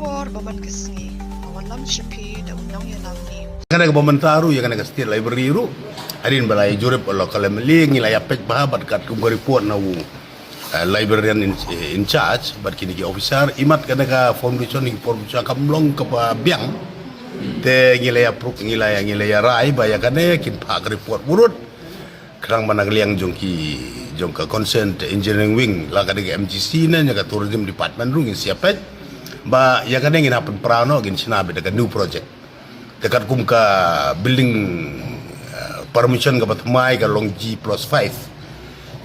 Kapor baman kesni, awan lam shipi da unang yalam ni. Kana ka bomentaru ya kana ka state library ru adin balai jurep lokal meli ngilai apek bahabat kat kum report na wu librarian in charge bat kini ki officer imat kana ka foundation ni formation kamlong ka biang te ngilai apruk ngilai rai baya kana kin pak report burut kerang managaliang jongka concern engineering wing la ka MGC na nya ka tourism department ru ngin siapet ba ya kana ngin happen prano ngin sinabe daga new project dekat kum ka building permission ka batmai ka long G+5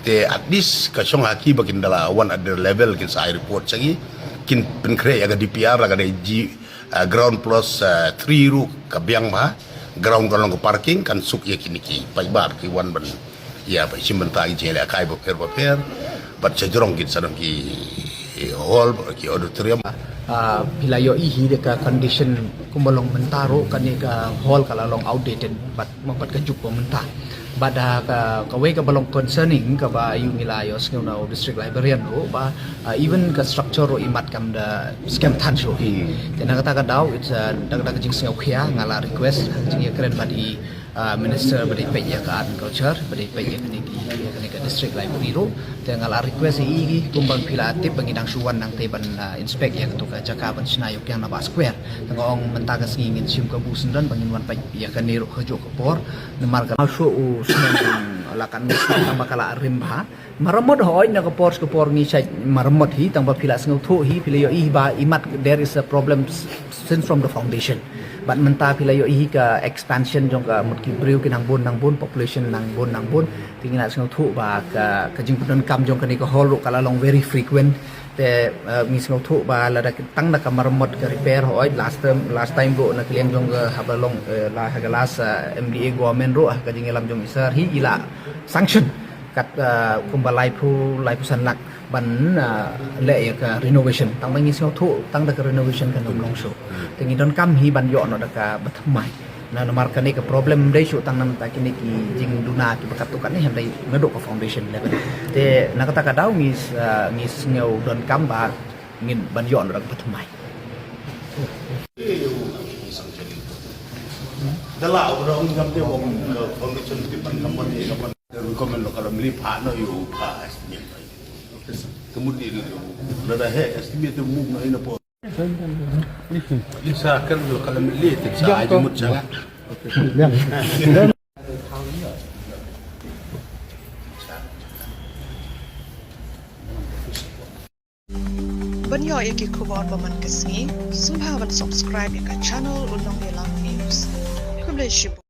te at least ka song haki bakin dala one other level kin sa report sagi kin penkre ya ka DPR la ka G ground plus 3 ru ka biang ma ground ka long ka parking kan suk ya kiniki pai bar ki one ban ya pa simbenta gi jele akai bo per bat sejrong kin sadong ki hall ki auditorium pilayo ihi deka condition kumbalong mentaro kanika hall kala long outdated but mapat ka juk mentah bada ka we ka balong concerning ka ba yung ilayos ng district librarian ro ba even ka structure ro imat kam da scam tan sho hi kana kata ka daw it's dagdag jing singaw khia ngala request jing ya kren badi minister badi peja ka art culture badi peja kanika district library ro ngala request i kumbang pilatip bangidang suwan nang teban inspect ya to ka jaka ban sinayok yang na ba square ngong mentaga singin sim ka busen dan bangin wan pa ya kaniro hajo ka por nemar ka so lakan tamba kala rimba maramot hoy na kapor ni sa maramot hi tamba pila sngau thu hi pila yo i ba imat there is a problem since from the foundation but menta pila yo i ka expansion jong ka mut ki briu kinang bon population nang bon tingina sngau thu ba ka jing pun kam jong ka ni ka hol kala long very frequent te mi sngau thu ba la da tang na ka maramot ka repair hoy last time go na kliang jong ka habalong la hagalas MDA government ro ka jing elam jong isar hi ila sanction kat kumbalai pu sanlak ban le ka renovation tang bangi sngau thu tang da ka renovation kan long so tingi don kam hi ban yo no da ka bathmai na nomar ka ni ka problem dai su tang nam ta kini ki jing duna ki bakat tu kan ni handai ngedok ka foundation level te na kata ka daw ngis ngau don kam ba ngin ban yo no da ka bathmai dala orang ngam dia bom foundation di pan kapan ni kapan recommend lokal meli pa no yu pa estimate kemudian ada estimate move na ina po isa kan lokal meli sa aja mut sangat Banyo iki kuwan baman kesni, sumhawan subscribe ka channel unang yalam news. Kumle shibu.